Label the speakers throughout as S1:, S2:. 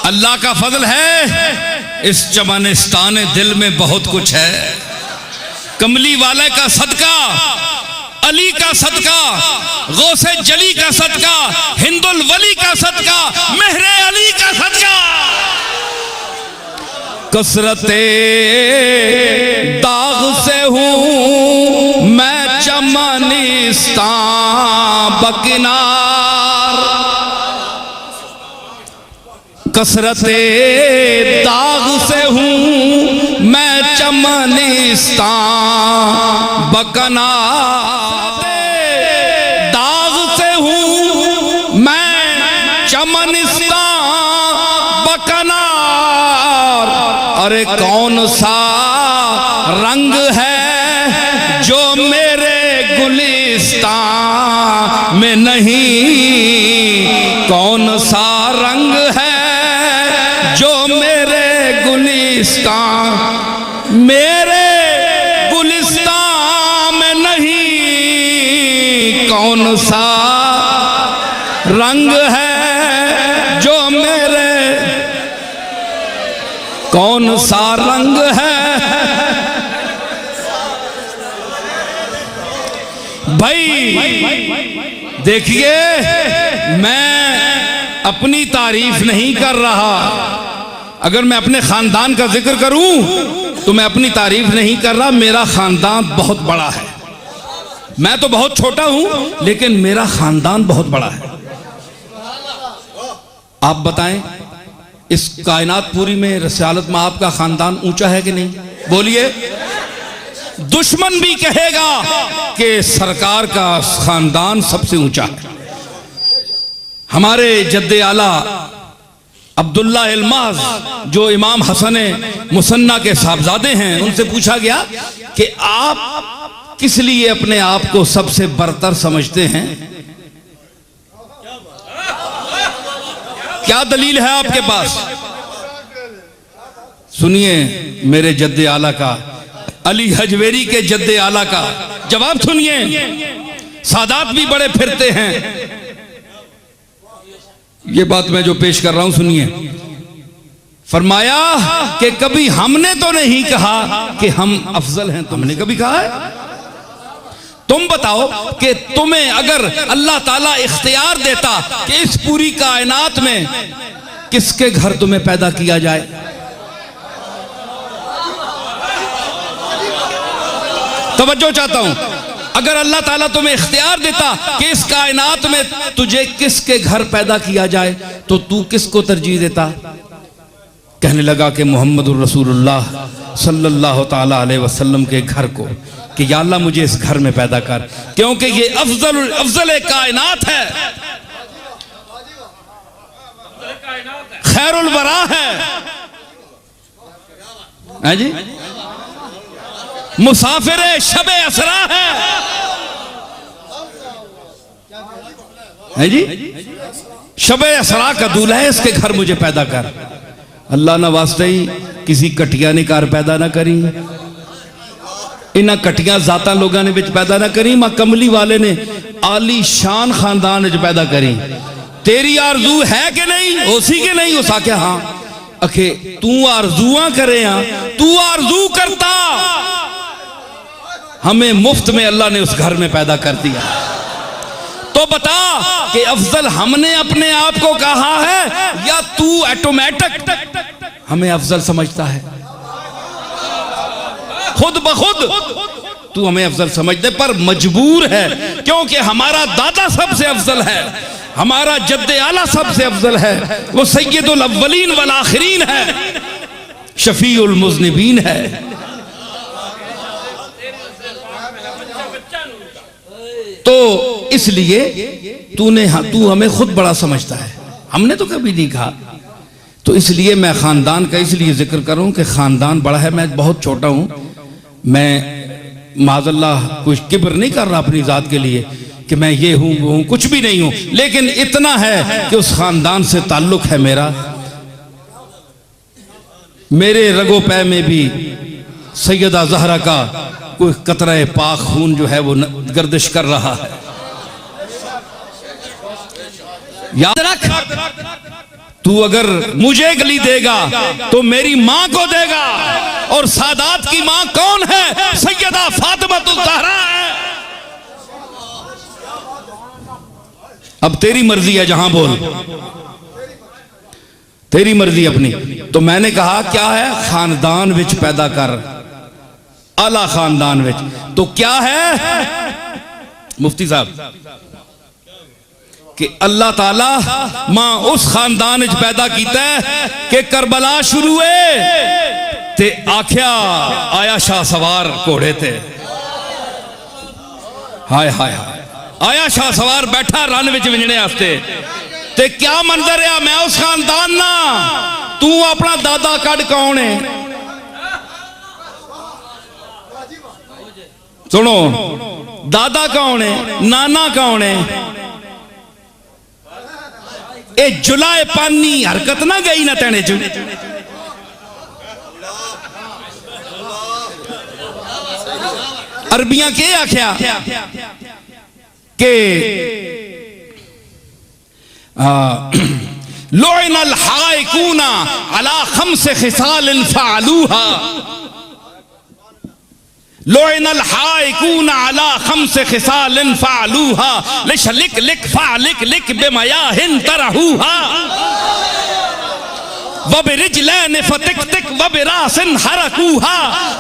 S1: अल्लाह का फजल है, इस चमनिस्तान दिल में बहुत कुछ है। कमली वाले का सदका, अली का सदका, गौसे जली का सदका, हिंदुल वली का सदका, मेहरे अली का सदका। कसरते दाग से हूं मैं चमनिस्तान बकिनार, कसरते दाग से हूं मैं चमनिस्तान बकनार, दाग से हूं मैं चमनिस्तान बकनार। अरे कौन सा रंग है जो मेरे गुलिस्तान में नहीं, कौन सा रंग है जो मेरे गुलिस्तान, मेरे गुलिस्तान में नहीं, कौन सा रंग है जो मेरे, कौन सा रंग है। भाई देखिए, मैं अपनी तारीफ नहीं कर रहा। अगर मैं अपने खानदान का जिक्र करूं तो मैं अपनी तारीफ नहीं कर रहा। मेरा खानदान बहुत बड़ा है, मैं तो बहुत छोटा हूं लेकिन मेरा खानदान बहुत बड़ा है। आप बताएं, इस कायनात पूरी में रिसालत में आपका खानदान ऊंचा है कि नहीं? बोलिए। दुश्मन भी कहेगा कि सरकार का खानदान सबसे ऊंचा है। हमारे जद्दे आला अब्दुल्ला इल्माज जो इमाम हसन मुसन्ना के साहबजादे हैं, उनसे पूछा गया कि आप किस लिए अपने आप को सबसे बरतर समझते हैं? क्या दलील है आपके पास? सुनिए मेरे जद्दे आला का, अली हजवेरी के जद्दे आला का जवाब सुनिए। सादात भी बड़े फिरते हैं। ये बात मैं जो पेश कर रहा हूं सुनिए। फरमाया कि कभी हमने तो नहीं कहा कि हम अफजल हैं, तुमने कभी कहा है? तुम बताओ कि तुम्हें अगर अल्लाह ताला इख्तियार देता कि इस पूरी कायनात में किसके घर तुम्हें पैदा किया जाए, तवज्जो चाहता हूं, अगर अल्लाह ताला तुम्हें इख्तियार देता कि इस कायनात में तुझे किसके घर पैदा किया जाए तो तू किसको तरजीह देता? कहने लगा कि मोहम्मदुर रसूलुल्लाह सल्लल्लाहु ताला अलैहि वसल्लम के घर को, कि या अल्लाह मुझे इस घर में पैदा कर, क्योंकि ये अफजल कायनात है, खैरुल वरा है जी, मुसाफिर शबे असरा है जी, शबे असरा का दूल्हा है, इसके घर मुझे पैदा कर। अल्लाह ना वास्ते ही किसी कटिया ने कार पैदा ना करी, इन्हें कटिया जाता लोगों ने पैदा ना करी, मां कमली वाले ने आली शान खानदान पैदा करी। तेरी आरजू है कि नहीं? उसी के नहीं उसा के हाँ अखे तू आरजुआ करे, तू आरजू करता, हमें मुफ्त में अल्लाह ने उस घर में पैदा कर दिया। तो बता कि अफजल हमने अपने आप को कहा है या तू ऑटोमेटिक हमें अफजल समझता है? खुद ब खुद तू हमें अफजल समझने पर मजबूर है, क्योंकि हमारा दादा सबसे अफजल है, हमारा जद्दे आला सबसे अफजल है, वो सैयदुल अव्वलीन वल आखिरीन है, शफीउल मुज़निबीन है। तो इसलिए तू हमें खुद बड़ा समझता है, हमने तो कभी नहीं कहा। तो इसलिए मैं खानदान का इसलिए जिक्र करूं कि खानदान बड़ा है, मैं बहुत छोटा हूं। मैं माज़अल्लाह कुछ किब्र नहीं कर रहा अपनी जात के लिए कि मैं ये हूं वो हूं, कुछ भी नहीं हूं, लेकिन इतना है कि उस खानदान से ताल्लुक है मेरा। मेरे रगो पै में भी सैयदा ज़हरा का कोई कतरा पाक खून जो है वो गर्दिश कर रहा है। याद रख तू अगर मुझे गली देगा तो मेरी मां को देगा। और सादात की मां कौन है? सैयदा फातिमातुज़ ज़हरा है। अब तेरी मर्जी है, जहां बोल, तेरी मर्जी अपनी। तो मैंने कहा क्या है? खानदान विच पैदा कर, आला खानदान विच। तो क्या है मुफ्ती साहब कि अल्लाह ताला मां उस खानदान विच पैदा कीता है कि करबला शुरू है ते आख्या आया शाह सवार घोड़े ते। हाय हाय हाय, आया शाह सवार बैठा रन विच विंजणे वास्ते। ते क्या मंजर है? मैं उस खानदान ना, तू अपना दादा कड कौन है? सुनो, दादा कौन है, नाना कौन है? ए जुलाए पानी हरकत ना गई ना तेने चु। अरबियां के आख्या के लोइनल हाइकूना अला खम्स खिसालिन फअलूहा। लोइनल हाइकूना अला खम्स खिसालिन फअलूहा लिशलिक लिक फअलिक लिक बिमयाहिन तरहूहा वबिरिजलैन फतिक तिक वबिरासिन हरकूहा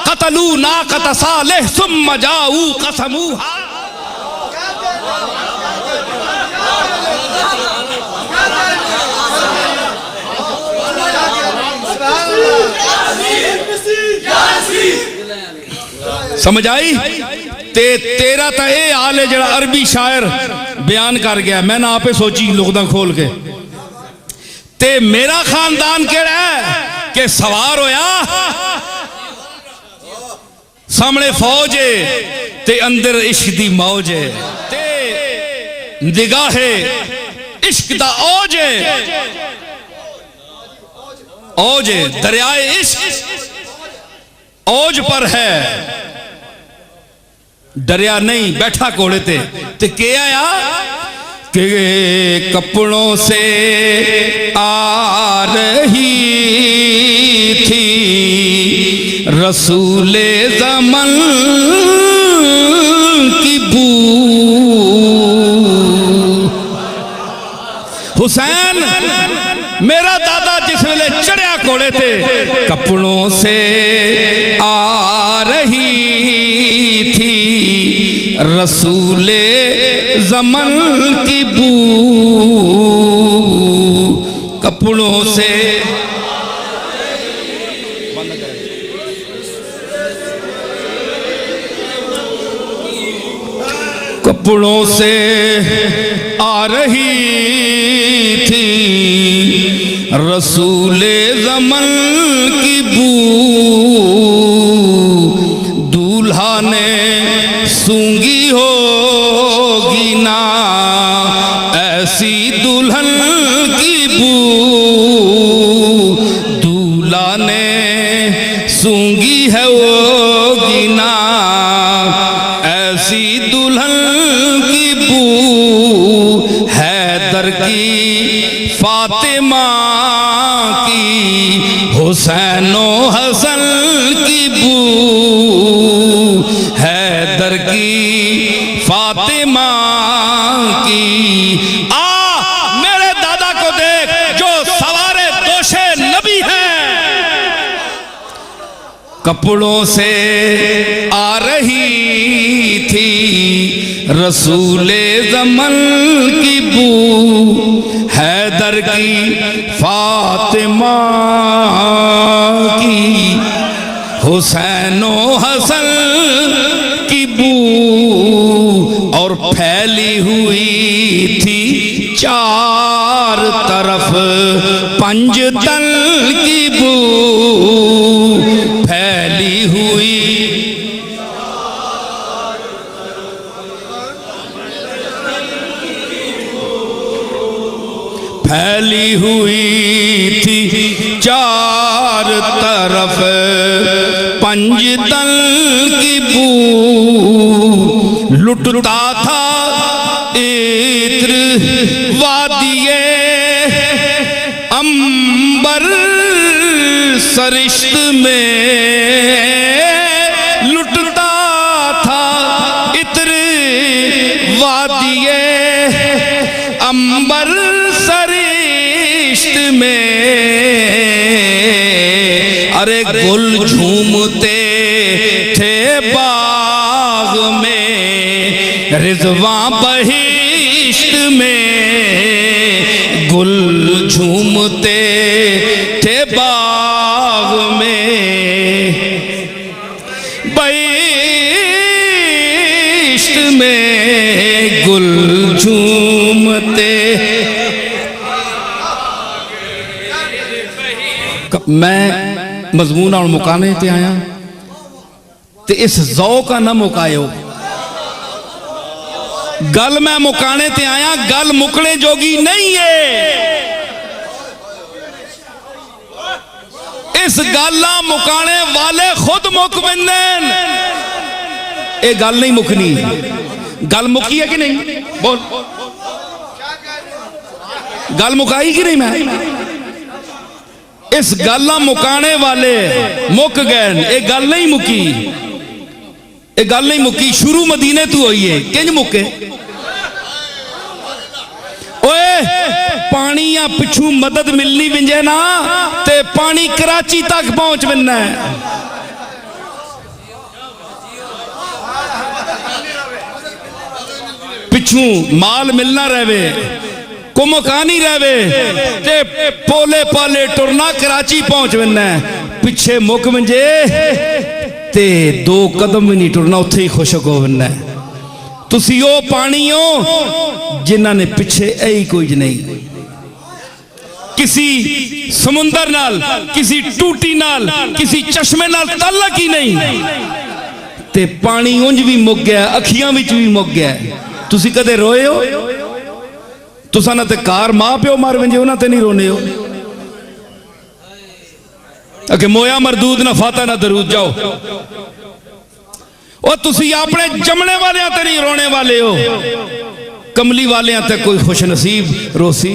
S1: कतलू नाक़त सालिह सुम्मा जाऊ कसमूहा। समझ आई? तेरा तो यह हाल है जरा अरबी शायर बयान कर गया। मैं ना आपे सोची लुगदा खोल के। ते मेरा खानदान केड़ा है कि सवार होया सामने फौज है ते अंदर इश्क दी मौज है ते निगाहे इश्क दा औज है। औज है, दरियाए इश्क औज पर है, डरिया नहीं, बैठा घोड़े ते के आया के कपड़ों से आ रही थी रसूले ज़मन की बू। हुसैन मेरा दादा जिस वेले चढ़िया घोड़े थे कपड़ों से आ रही थी रसूले ज़मन की बू। कपड़ों से कपड़ों से आ रही थी रसूले ज़मन की बू। दूल्हा ने सूंगी होगी ना ऐसी दुल्हन की बू। दूल्हा ने सूंगी है होगी ना ऐसी दुल्हन की बू। हैदर की फातिमा की हुसैनो हसन की बू। हैदर की फातिमा की। मेरे दादा को देख जो सवारे दोषे नबी है। कपड़ों से आ रही थी रसूले ज़मन की बू। हैदर की फातिमा की हुसैनो हसन की बू। और फैली हुई थी चार तरफ पंजतन की बू। फैली हुई फैली हुई थी चार तरफ पंजतन की बू। लुटता था इत्र वादिये सरिश्त में लुटता था इत्र वादिये अंबर सरिश्त में। अरे गुल झूमते थे बाग में रिजवां बहिश्त में। गुल झूमते थे बाग में बहिश्त में। गुल झूमते। मैं मजमून और मुकाने ते आया ते इस ज़ौक़ का ना मुकायो। गल मैं मुकाने ते आया, गल मुकने जोगी नहीं है। इस गल्ला मुकाने वाले खुद मुक बिंदन। ये गल नहीं मुकनी। गल मुकी है कि नहीं? बोल, गल मुकाई कि नहीं? मैं इस गल्ला मुकाने वाले मुक गए। ये गल नहीं मुकी, ये गल नहीं मुकी। शुरू मदीने तू हुई है, किंज मुके? ओए पानी या पिछू मदद मिलनी विंजे ना ते पानी कराची तक पहुंच बनना है। पिछू माल मिलना रहे, कुमकानी रहे ते पोले पाले टुरना कराची पहुंच बनना है। पिछे मुक मंजे ते दो कदम भी नहीं टुरना, उत्थे ही खुशक हो बनना है। तुसी ओ पानी हो जिन्हां ने पिछे यही कुछ नहीं। किसी समुंदर नाल, किसी टूटी नाल, किसी चश्मे नाल ताल्लुक ही नहीं ते पानी उंज भी मुक गया, अखियां विच भी मुक गया। तुसी कदे रोए हो? तुसा ना ते कार मां प्यो मर वंजे, उन्हां ते नहीं रोने हो। अगे मोया मरदूद ना फाता ना दरूद जाओ। और तुसी अपने जमने वाले ते नहीं रोने वाले हो। कमली वाले ते कोई खुश नसीब रोसी।